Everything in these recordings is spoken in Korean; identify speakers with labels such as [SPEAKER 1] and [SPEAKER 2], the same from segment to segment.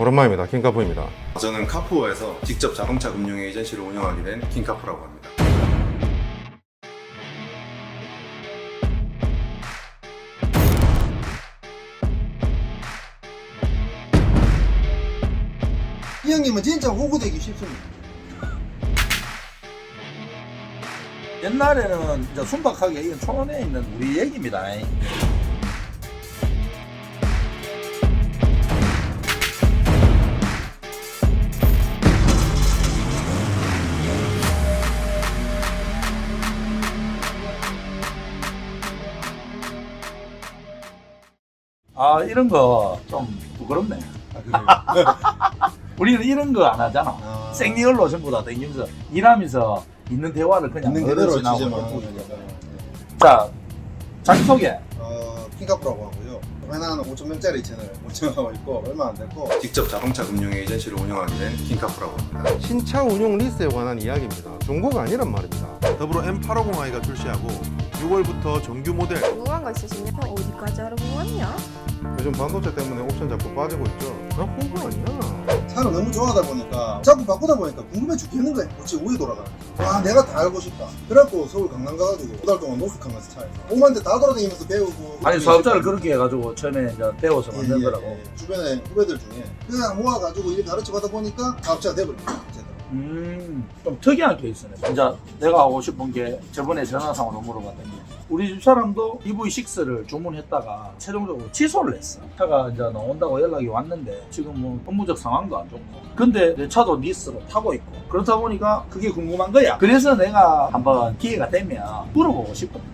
[SPEAKER 1] 오랜만입니다. 킹카프입니다.
[SPEAKER 2] 저는 카푸어에서 직접 자동차 금융 에이전시를 운영하게 된 킹카푸라고 합니다.
[SPEAKER 3] 이 형님은 진짜 호구되기 쉽습니다.
[SPEAKER 4] 옛날에는 이제 순박하게 이건 촌에 있는 우리 얘기입니다. 아, 이런 거 좀 부끄럽네. 우리는 이런 거 안 하잖아. 생리얼로 전부 다 댕기면서 일하면서 있는 대화를 그냥
[SPEAKER 3] 있는 그대로
[SPEAKER 4] 어르신하고
[SPEAKER 3] 지제만
[SPEAKER 4] 해보고
[SPEAKER 3] 하는
[SPEAKER 4] 있는
[SPEAKER 3] 거죠.
[SPEAKER 4] 자, 자기소개.
[SPEAKER 3] 킹카프라고 하고요. 회사는 5,000명짜리 채널 운영하고 있고 얼마 안 됐고
[SPEAKER 2] 직접 자동차 금융 에이전시를 운영하게 된 킹카푸라고 합니다.
[SPEAKER 1] 신차 운용 리스에 관한 이야기입니다. 중고가 아니란 말입니다.
[SPEAKER 5] 더불어 M850i가 출시하고 6월부터 정규 모델
[SPEAKER 6] 궁금한 거 있으시면 어디까지 알아보고 왔냐?
[SPEAKER 1] 요즘 반도체 때문에 옵션 자꾸 빠지고 있죠. 나 호구 아니야.
[SPEAKER 3] 차를 너무 좋아하다 보니까 자꾸 바꾸다 보니까 궁금해 죽겠는 거야. 도대체 왜 돌아가는지. 와 내가 다 알고 싶다. 그래갖고 서울 강남 가가지고 2달 동안 노숙하면서 차에서 5만 대 다 돌아다니면서 배우고
[SPEAKER 4] 아니 사업자를 그렇게 해가지고 처음에 이제 배워서 만든 거라고.
[SPEAKER 3] 주변에 후배들 중에 그냥 모아가지고 일 가르쳐 받아 보니까 사업자가 돼버린 거야.
[SPEAKER 4] 좀 특이한 케이스네. 진짜 내가 하고 싶은 게 저번에 전화상으로 물어봤던 게 우리 집 사람도 EV6를 주문했다가 최종적으로 취소를 했어. 차가 이제 나온다고 연락이 왔는데 지금 뭐 업무적 상황도 안 좋고 근데 내 차도 리스로 타고 있고 그렇다 보니까 그게 궁금한 거야. 그래서 내가 한번 기회가 되면 물어보고 싶거든.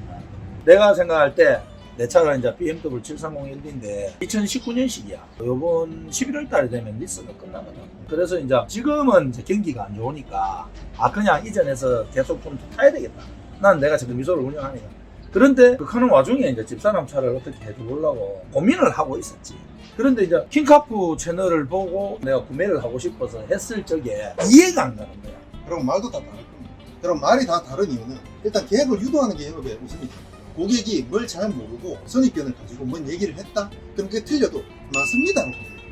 [SPEAKER 4] 내가 생각할 때 내 차가 이제 BMW 7301인데 2019년식이야. 요번 11월 달에 되면 리스가 끝나거든. 그래서 이제 지금은 이제 경기가 안 좋으니까 그냥 이전에서 계속 좀 타야 되겠다. 난 내가 지금 미소를 운영하니까. 그런데 그 하는 와중에 이제 집사람 차를 어떻게 해주려고 고민을 하고 있었지. 그런데 이제 킹카프 채널을 보고 내가 구매를 하고 싶어서 했을 적에 이해가 안 가는 거야.
[SPEAKER 3] 그럼 말도 다 다를 겁니다. 그럼 말이 다 다른 이유는 일단 계획을 유도하는 게 영업의 우선이죠. 고객이 뭘 잘 모르고 선입견을 가지고 뭔 얘기를 했다? 그럼 그게 틀려도 맞습니다라고 합니다.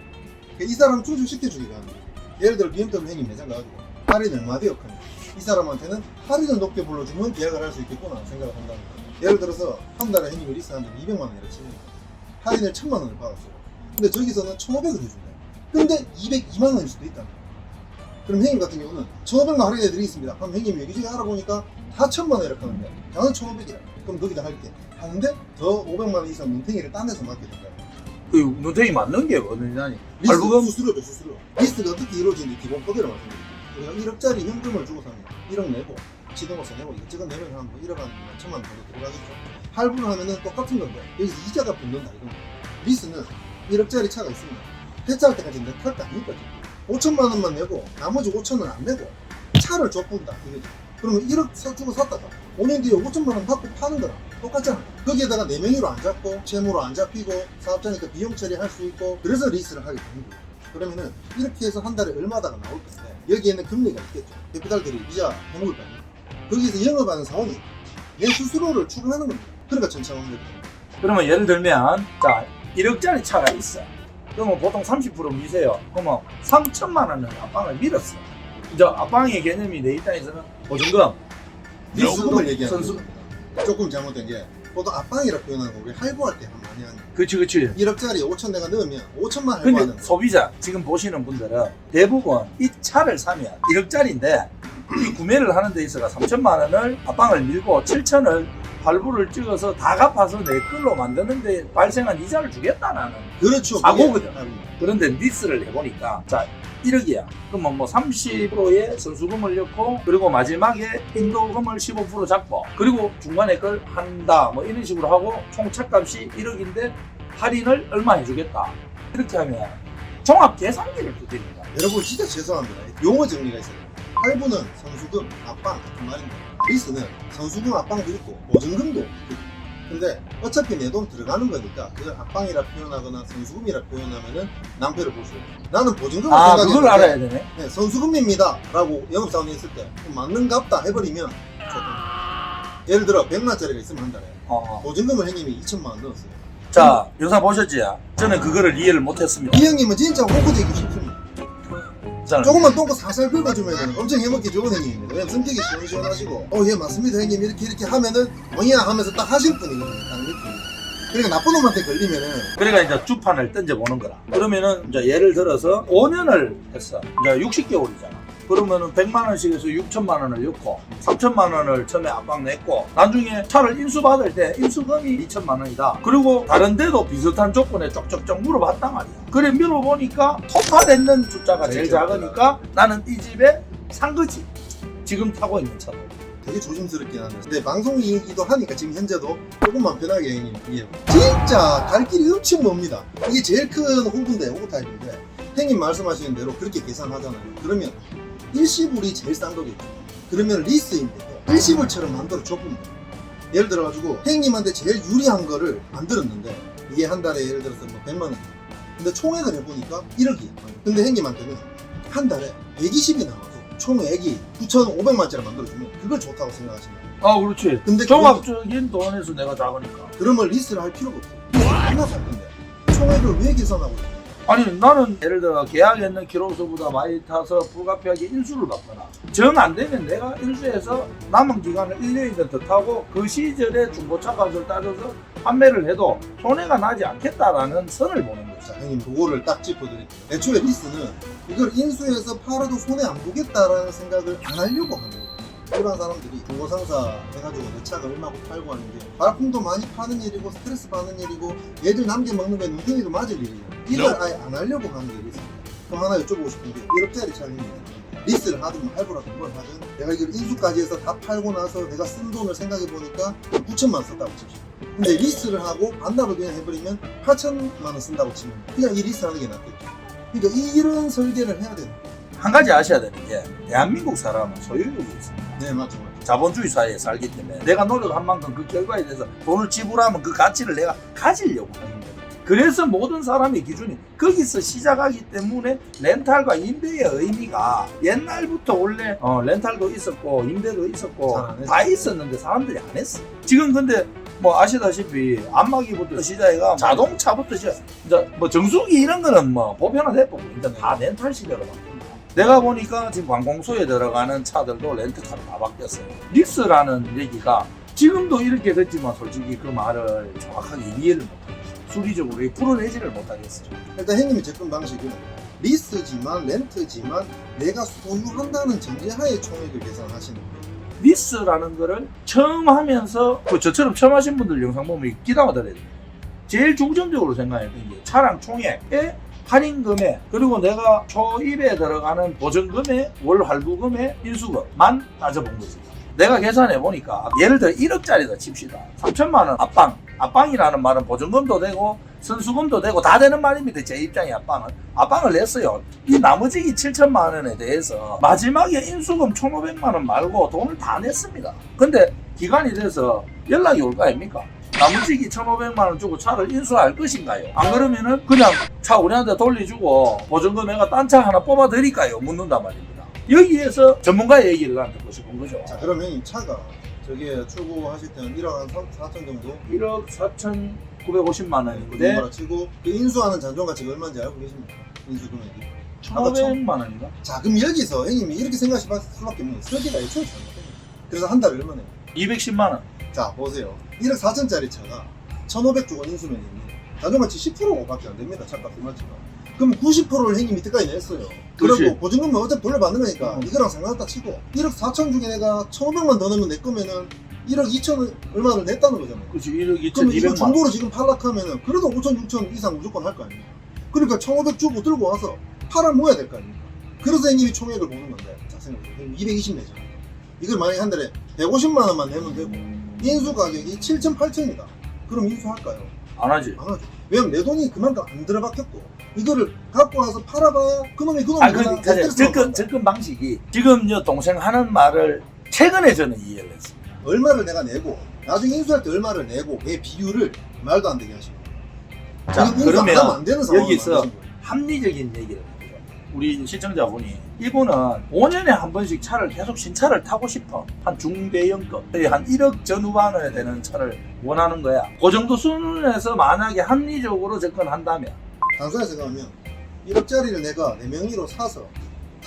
[SPEAKER 3] 이 사람 충족시켜주기가 하는 거예요. 예를 들어 BMW 행님 매장 가가지고 할인 얼마 되었거든요. 이 사람한테는 할인을 높게 불러주면 계약을 할 수 있겠구나 생각을 한다는 거예요. 예를 들어서 한 달에 행님이 리스하는데 200만 원이라 치면 할인을 1000만 원을 받았어요. 근데 저기서는 1500을 해준대요. 근데 202만 원일 수도 있다는 거예요. 그럼 행님 같은 경우는 1500만 할인해 드리겠습니다. 그럼 행님이 여기저기 알아보니까 다 1000만 원 이렇게 하는데 나는 1500이라. 그럼 거기다 할게. 하는데 더 500만 원 이상 눈탱이를 딴 데서 맡게 된다.
[SPEAKER 4] 그 눈탱이 맞는 게 뭐냐니?
[SPEAKER 3] 리스
[SPEAKER 4] 발부금?
[SPEAKER 3] 수수료죠, 수수료. 리스가 어떻게 이루어지는지 기본 코드를 말씀드릴게요. 우리가 1억짜리 현금을 주고 사면 1억 내고 지동호세 내고 이것저것 내면 한 1억 한 1천만 원 정도 들어가겠죠. 할부를 하면은 똑같은 건데 여기서 이자가 붙는다 이건 거예요. 리스는 1억짜리 차가 있으면 폐차할 때까지 내 탈 거 아니거든. 5천만 원만 내고 나머지 5천은 안 내고 차를 줘본다 이거죠. 그러면 1억 주고 샀다가 5년 뒤에 5천만 원 받고 파는 거랑 똑같잖아. 거기에다가 내 명의로 안 잡고 채무로 안 잡히고 사업자니까 비용 처리할 수 있고 그래서 리스를 하게 되는 거예요. 그러면은 이렇게 해서 한 달에 얼마다가 나올 건데 여기에는 금리가 있겠죠. 대표달들이 이자 해먹을 거 아니에요. 거기에서 영업하는 사원이 내 수수료를 추가하는 겁니다. 그러니까 천차만별.
[SPEAKER 4] 그러면 예를 들면 자 1억짜리 차가 있어. 그러면 보통 30% 미세요. 그러면 3천만 원을 앞방을 밀었어. 이제 앞방의 개념이 내 입장에서는 보증금,
[SPEAKER 3] 리스금을 얘기하는
[SPEAKER 4] 선수.
[SPEAKER 3] 겁니다. 조금 잘못된 게 보통 앞방이라 표현하는 거 우리 할부할 때 많이 하는
[SPEAKER 4] 그치
[SPEAKER 3] 1억짜리 5천 내가 넣으면 5천만 할부하는
[SPEAKER 4] 근데
[SPEAKER 3] 거.
[SPEAKER 4] 소비자 지금 보시는 분들은 대부분 이 차를 사면 1억짜리인데 이 구매를 하는 데 있어서 3천만 원을 앞방을 밀고 7천을 할부를 찍어서 다 갚아서 내 걸로 만드는데 발생한 이자를 주겠다 나는.
[SPEAKER 3] 그렇죠.
[SPEAKER 4] 사고거든.
[SPEAKER 3] 그게
[SPEAKER 4] 그런데 리스를 해보니까 자 1억이야. 그러면 뭐 30%의 선수금을 넣고 그리고 마지막에 인도금을 15% 잡고 그리고 중간에 걸 한다 뭐 이런 식으로 하고 총 차값이 1억인데 할인을 얼마 해주겠다. 이렇게 하면 종합 계산기를 두드립니다.
[SPEAKER 3] 여러분 진짜 죄송합니다. 용어 정리가 있어요. 할부는 선수금, 앞방 같은 말인데 리스는 선수금, 앞방도 있고 보증금도 있고 근데 어차피 내 돈 들어가는 거니까 그걸 앞방이라 표현하거나 선수금이라 표현하면은 낭패를 볼 수 있어요. 나는 보증금을 생각했는데
[SPEAKER 4] 그걸 알아야 되네.
[SPEAKER 3] 네, 선수금입니다 라고 영업사원이 했을 때 맞는갑다 해버리면 예를 들어 100만짜리가 있으면 한 달에 보증금을 형님이 2천만 원 넣었어요.
[SPEAKER 4] 자 영상 보셨지? 저는 그거를 이해를 못했습니다.
[SPEAKER 3] 이 형님은 진짜 호구되기 쉽습니다. 조금만 똥꼬 살살 긁어주면 엄청 해먹기 좋은 행위입니다. 왜냐면 성격이 시원시원하시고 예 맞습니다 형님 이렇게 하면은 뭐냐 하면서 딱 하실 분이거든요. 딱 느낌이. 그러니까 나쁜 놈한테 걸리면은
[SPEAKER 4] 그러니까 이제 주판을 던져보는 거라. 그러면은 이제 예를 들어서 5년을 했어. 이제 60개월이잖아. 그러면은 100만 원씩 해서 6천만 원을 넣고 3천만 원을 처음에 압박 냈고 나중에 차를 인수받을 때 인수금이 2천만 원이다. 그리고 다른 데도 비슷한 조건에 쪽쪽쪽 물어봤단 말이야. 그래 물어보니까 토탈했는 숫자가 제일 작으니까 나는 이 집에 산 거지. 지금 타고 있는 차도.
[SPEAKER 3] 되게 조심스럽긴 한데 근데 방송이기도 하니까 지금 현재도 조금만 편하게 형님 이해해. 진짜 갈 길이 엄청 멉니다. 이게 제일 큰 호구인데 호구 타입인데 형님 말씀하시는 대로 그렇게 계산하잖아요. 그러면 일시불이 제일 싼 거겠죠. 그러면 리스인데 일시불처럼 만들어 줬습니다. 예를 들어가지고 형님한테 제일 유리한 거를 만들었는데 이게 한 달에 예를 들어서 뭐 100만 원 근데 총액을 해보니까 1억이에요. 근데 형님한테는 한 달에 120이 나와서 총액이 9,500만짜리 만들어주면 그걸 좋다고 생각하시는 거예요.
[SPEAKER 4] 아 그렇지.
[SPEAKER 3] 근데
[SPEAKER 4] 종합적인 돈에서 내가 작으니까.
[SPEAKER 3] 그러면 리스를 할 필요가 없어요. 얼마 살 건데 총액을 왜 계산하고 있어요?
[SPEAKER 4] 아니 나는 예를 들어 계약했는 키로수보다 많이 타서 불가피하게 인수를 받거나 정 안 되면 내가 인수해서 남은 기간을 1년이든 더 타고 그 시절에 중고차 값을 따져서 판매를 해도 손해가 나지 않겠다라는 선을 보는 거죠.
[SPEAKER 3] 자 형님 그거를 딱 짚어드릴게요. 애초에 리스는 이걸 인수해서 팔아도 손해 안 보겠다라는 생각을 안 하려고 하는 거예요. 일반 사람들이 중고상사 해가지고 내 차가 얼마고 팔고 하는 게 발품도 많이 파는 일이고 스트레스 받는 일이고 얘들 남겨먹는 거에 눈탱이도 맞을 일이에요. 이걸 아예 안 하려고 하는 게 리스입니다. 그럼 하나 여쭤보고 싶은 게 1억짜리 차량입니다. 리스를 하든 할부라든 뭘 하든 내가 이걸 인수까지 해서 다 팔고 나서 내가 쓴 돈을 생각해 보니까 9천만 썼다고 칩시다. 근데 리스를 하고 반납을 그냥 해버리면 8천만 원 쓴다고 치면 그냥 이 리스 하는 게 낫겠죠. 그러니까 이런 설계를 해야 돼요.
[SPEAKER 4] 한 가지 아셔야 되는 게 대한민국 사람은 소유욕이 있습니다.
[SPEAKER 3] 네 맞죠.
[SPEAKER 4] 자본주의 사회에 살기 때문에 내가 노력한 만큼 그 결과에 대해서 돈을 지불하면 그 가치를 내가 가지려고 하는 거예요. 그래서 모든 사람의 기준이 거기서 시작하기 때문에 렌탈과 임대의 의미가 옛날부터 원래 렌탈도 있었고 임대도 있었고
[SPEAKER 3] 잘안 했어.
[SPEAKER 4] 다 있었는데 사람들이 안 했어. 지금 근데 뭐 아시다시피 안마기부터 시작해가 자동차부터 시작 이제 뭐 정수기 이런 거는 뭐 보편화됐고 이제 다 렌탈 시대로 바뀌었다. 내가 보니까 지금 관공서에 들어가는 차들도 렌트카로 다 바뀌었어요. 리스라는 얘기가 지금도 이렇게 됐지만 솔직히 그 말을 정확하게 이해를 못하겠어요. 수리적으로 풀어내지를 못하겠어요.
[SPEAKER 3] 일단 형님이 접근 방식은 리스지만 렌트지만 내가 소유한다는 전제하에 총액을 계산하시는 거예요.
[SPEAKER 4] 리스라는 거를 처음 하면서 저처럼 처음 하신 분들 영상 보면 기다가 들어야 돼요. 제일 중점적으로 생각했던 게 차량 총액의 할인 금액 그리고 내가 초입에 들어가는 보증금액, 월 할부금액, 인수금만 따져본 거지. 내가 계산해 보니까 예를 들어 1억짜리다 칩시다. 3천만 원 압방이라는 말은 보증금도 되고 선수금도 되고 다 되는 말입니다. 제 입장에 압방을 냈어요. 이 나머지 7천만 원에 대해서 마지막에 인수금 1,500만 원 말고 돈을 다 냈습니다. 근데 기간이 돼서 연락이 올 거 아닙니까? 나머지 1,500만 원 주고 차를 인수할 것인가요? 안 그러면은 그냥 차 우리한테 돌려주고 보증금 내가 딴 차 하나 뽑아 드릴까요? 묻는단 말입니다. 여기에서 전문가의 얘기를 나한테 듣고 싶은 거죠.
[SPEAKER 3] 자 그러면 형님 차가 저게 출고하실 때는 1억 한 4천 정도
[SPEAKER 4] 1억 4,950만 원인데
[SPEAKER 3] 뭐라 치고 그 인수하는 잔존가치가 얼마인지 알고 계십니까? 인수 금액이
[SPEAKER 4] 1,500만 원인가?
[SPEAKER 3] 자 그럼 여기서 형님이 이렇게 생각하실 수밖에 없는 게 설계가 애초에 잘못된 거예요. 그래서 한 달에 얼마나 해요?
[SPEAKER 4] 210만 원.
[SPEAKER 3] 자 보세요 1억 4천짜리 차가 1,500주고 인수면이 잔존가치 10%밖에 안 됩니다. 차값이 맞지만 그럼 90%를 형님이 이때까지 냈어요.
[SPEAKER 4] 그렇지.
[SPEAKER 3] 그리고 보증금은 어차피 돌려받는 거니까 이거랑 상관없다 치고 1억 4천 중에 내가 1,500만 더 넣으면 내 거면은 1억 2천 얼마를 냈다는 거잖아요.
[SPEAKER 4] 그렇지. 1억
[SPEAKER 3] 그럼 이거
[SPEAKER 4] 2,200만 원.
[SPEAKER 3] 중고로 지금 팔락하면은 그래도 5천 6천 이상 무조건 할 거 아닙니까? 그러니까 1,500 주고 들고 와서 팔아 모아야 될 거 아닙니까? 그래서 형님이 총액을 보는 건데 자 생각해보세요. 220 내죠. 이걸 만약에 한 달에 150만 원만 내면 되고 인수 가격이 7천 8천이다. 그럼 인수할까요?
[SPEAKER 4] 안 하지.
[SPEAKER 3] 안 하죠. 왜냐면 내 돈이 그만큼 안 들어박혔고 이거를 갖고 와서 팔아봐야 그놈이
[SPEAKER 4] 그러니까 접근 방식이 지금 동생 하는 말을 최근에 저는 이해를 했습니다.
[SPEAKER 3] 얼마를 내가 내고 나중에 인수할 때 얼마를 내고 내 비율을 말도 안 되게 하시고
[SPEAKER 4] 자 그러면
[SPEAKER 3] 안 되는 상황을
[SPEAKER 4] 여기서
[SPEAKER 3] 만드신 거예요.
[SPEAKER 4] 합리적인 얘기를 해요. 우리 시청자분이 이분은 5년에 한 번씩 차를 계속 신차를 타고 싶어. 한 중대형급 한 1억 전후반에 되는 차를 원하는 거야. 그 정도 수준에서 만약에 합리적으로 접근한다면
[SPEAKER 3] 단순하게 생각하면 1억짜리를 내가 내 명의로 사서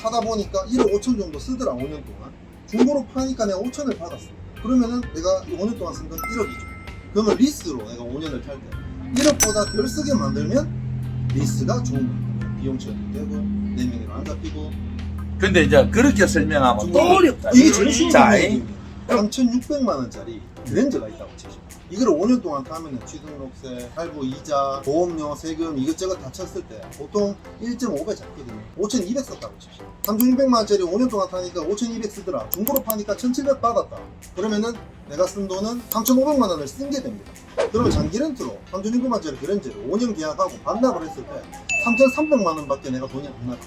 [SPEAKER 3] 타다 보니까 1억 5천 정도 쓰더라 5년 동안. 중고로 파니까 내가 5천을 받았어. 그러면은 내가 5년 동안 쓴 건 1억이죠. 그러면 리스로 내가 5년을 탈 때 1억보다 덜 쓰게 만들면 리스가 좋은 거예요. 비용 처리도 되고 내명으로 안 잡히고.
[SPEAKER 4] 근데 이제 그렇게 설명하면 또 어렵다.
[SPEAKER 3] 이게 제일 쉬운
[SPEAKER 4] 자,
[SPEAKER 3] 방법이에요. 3,600만 원짜리 그랜저가 있다고 치죠. 이거를 5년 동안 타면은 취등록세, 할부, 이자, 보험료, 세금 이것저것 다 쳤을 때 보통 1.5배 잡거든요. 5,200 썼다고 치죠. 3,600만 원짜리 5년 동안 타니까 5,200 쓰더라. 중고로 파니까 1,700 받았다. 그러면은 내가 쓴 돈은 3,500만 원을 쓴 게 됩니다. 그러면 장기 렌트로 3,600만 원짜리 그랜저를 5년 계약하고 반납을 했을 때 3,300만 원밖에 내가 돈이 안 나가.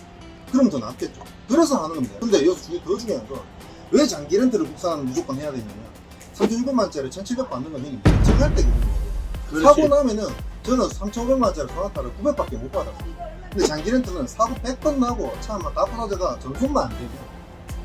[SPEAKER 3] 그럼 더 낫겠죠. 그래서 하는 겁니다. 근데 여기서 더 중요한 건 왜 장기 렌트를 국산 무조건 해야 되냐면 3,600만 원짜리 1,700 받는 건 형님 결정할 때 그런 거예요. 사고 나면은 저는 3,500만 원짜리 소나타를 900밖에 못 받았어요. 근데 장기 렌트는 사고 100번 나고 차 막 다 부서져가 전손만 안 되면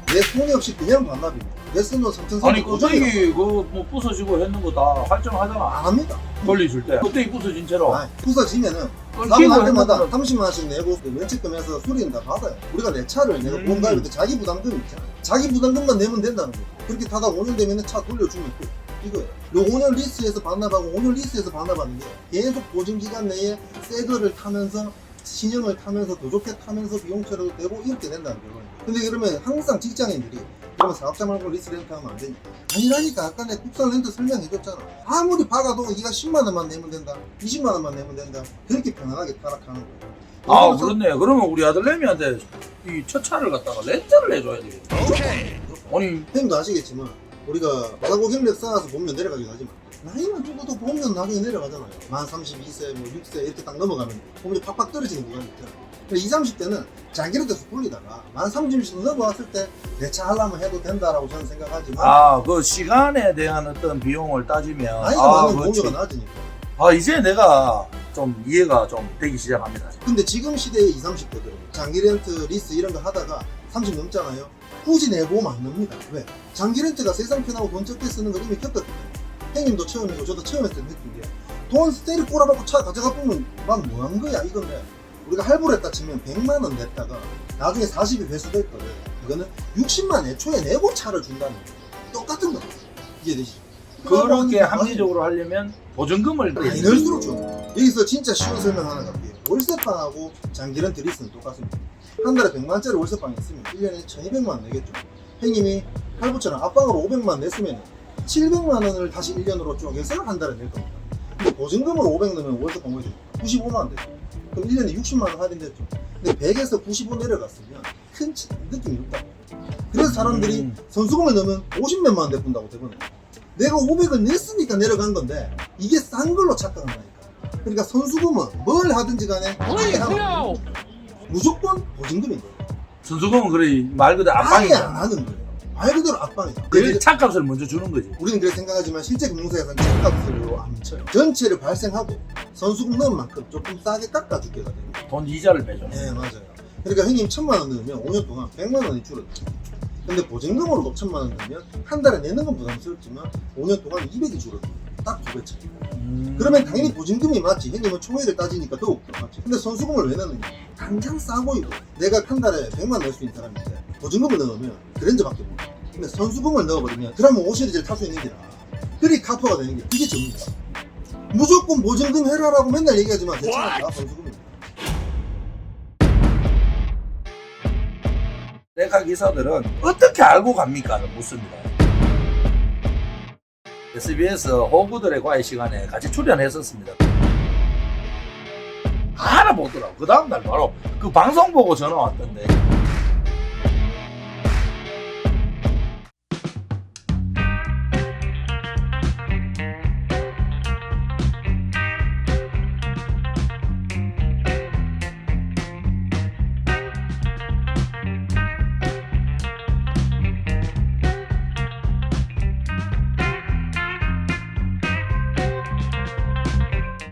[SPEAKER 3] 내 손이 없이 그냥 반납입니다. 내 쓴 돈 3,300
[SPEAKER 4] 아니 껍데기 그뭐 부서지고 했는 거 다 할증하잖아.
[SPEAKER 3] 안 합니다.
[SPEAKER 4] 권리 줄 때 껍데기 부서진 채로
[SPEAKER 3] 아니, 부서지면은 사고
[SPEAKER 4] 끼고
[SPEAKER 3] 날 때마다
[SPEAKER 4] 했는
[SPEAKER 3] 30만 원씩 내고 면책금에서 수리는 다 받아요. 우리가 내 차를 내가 보험 가입할 때 자기 부담금 있잖아. 자기 부담금만 내면 된다는 거예요. 그렇게 타다 5년 되면 차 돌려주면 또 이거예요. 요 5년 리스에서 반납하고 5년 리스에서 반납하는 게 계속 보증기간 내에 새 거를 타면서 신형을 타면서 더 좋게 타면서 비용 처리도 되고 이렇게 된다는 거예요. 근데 그러면 항상 직장인들이 그러면 사업자 말고 리스 렌트 하면 안 되냐? 아니라니까. 아까 내가 국산 렌트 설명해줬잖아. 아무리 박아도 네가 10만 원만 내면 된다, 20만 원만 내면 된다, 그렇게 편안하게 타락하는 거예요.
[SPEAKER 4] 아 그렇네. 그러면 우리 아들내미한테 이 첫 차를 갖다가 렌트를 해줘야 되겠다. 아니
[SPEAKER 3] 형님도 아시겠지만 우리가 사고 경력 쌓아서 보면 내려가긴 하지만 나이만 죽어도 보면 나중에 내려가잖아요. 만 32세, 뭐 6세 이렇게 딱 넘어가면 보면 팍팍 떨어지는 구간이 있잖아요. 20, 30대는 장기렌트에서 굴리다가 만 30씩 넘어왔을 때 내 차 하려면 해도 된다라고 저는 생각하지만
[SPEAKER 4] 그 시간에 대한 어떤 비용을 따지면
[SPEAKER 3] 나이가 많으면
[SPEAKER 4] 그렇지.
[SPEAKER 3] 보험료가 낮으니까.
[SPEAKER 4] 이제 내가 좀 이해가 좀 되기 시작합니다.
[SPEAKER 3] 근데 지금 시대의 20, 30대들은 장기렌트, 리스 이런 거 하다가 30 넘잖아요. 굳이 내 보험 안 납니다. 왜? 장기렌트가 세상 편하고 돈 적게 쓰는 걸 이미 겪었기 때문에. 형님도 처음이고 저도 처음 했을 때 느낀 게 돈 때리 꼬라박고 차 가져가 보면 난 뭐 한 거야 이건데 우리가 할부를 했다 치면 100만 원 냈다가 나중에 40이 회수됐거든. 이거는 60만 애초에 내고 차를 준다는 거예요. 똑같은 거. 이해되시죠?
[SPEAKER 4] 그렇게 합리적으로 하려면 보증금을
[SPEAKER 3] 많이 넣을수록 좋아요. 여기서 진짜 쉬운 설명 하나 갈게요. 월세방하고 장기렌트 리스는 똑같습니다. 한 달에 100만원짜리 월세방이 있으면 1년에 1200만 원 내겠죠. 형님이 할부처럼 앞방으로 500만 냈으면 700만 원을 다시 1년으로 쪼개서 한 달에 낼 겁니다. 근데 보증금으로 500 넣으면 월세방 뭐죠? 95만 원 되죠. 그럼 1년에 60만 원 할인됐죠. 근데 100에서 95 내려갔으면 큰 느낌이 없다고. 그래서 사람들이 선수금을 넣으면 50몇만 원 내본다고 대부분. 내가 500을 냈으니까 내려간 건데 이게 싼 걸로 착각한다니까. 그러니까 선수금은 뭘 하든지 간에 무조건 보증금인 거예요.
[SPEAKER 4] 선수금은 그래 말 그대로
[SPEAKER 3] 아예
[SPEAKER 4] 압방이잖아.
[SPEAKER 3] 안 하는 거예요. 말 그대로 압방이죠.
[SPEAKER 4] 그 차값을 먼저 주는 거지.
[SPEAKER 3] 우리는 그렇게 생각하지만 실제 금융사에서는 차값으로 안 쳐요. 전체를 발생하고 선수금 넣은 만큼 조금 싸게 깎아주게가 됩니다.
[SPEAKER 4] 돈 이자를 빼줘.
[SPEAKER 3] 네, 맞아요. 그러니까 형님 1000만 원 넣으면 5년 동안 100만 원이 줄어들어요. 근데 보증금으로 1000만 원 넣으면 한 달에 내는 건 부담스럽지만 5년 동안 200이 줄어들어요. 딱 2배 차이. 그러면 당연히 보증금이 맞지. 형님은 총액을 따지니까 더욱더 맞지. 근데 선수금을 왜 넣느냐? 당장 싸 보이고 내가 한 달에 100만 낼 수 있는 사람인데 보증금을 넣으면 그랜저밖에 못 나. 근데 선수금을 넣어버리면 그러면 5시리즈를 탈 수 있는 게 나아. 그리 카퍼가 되는 게 그게 전부다. 무조건 보증금 해라라고 맨날 얘기하지만 내 차가 다 선수금입니다.
[SPEAKER 4] 레카 기사들은 어떻게 알고 갑니까를 묻습니다. SBS 호구들의 과외 시간에 같이 출연했었습니다. 알아보더라고. 그 다음날 바로 그 방송 보고 전화 왔던데